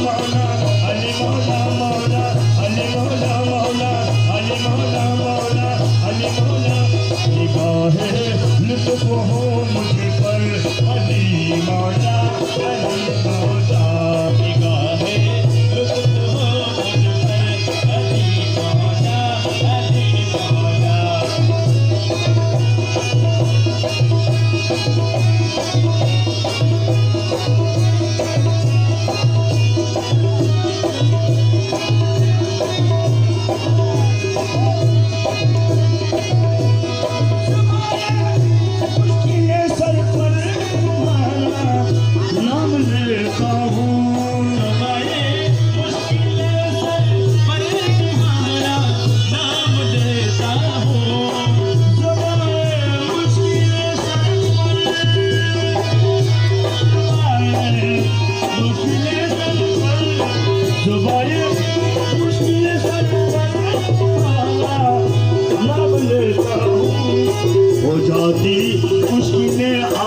मौला अली मौला मौला अली मौला मौला अली मौला मौला अली मौला निगाहे लुत्फ हो मुझ पर अली मौला अली मौला निगाहे लुत्फ हो मुझ पर अली मौला अली मौला हो जाती मुश्किलें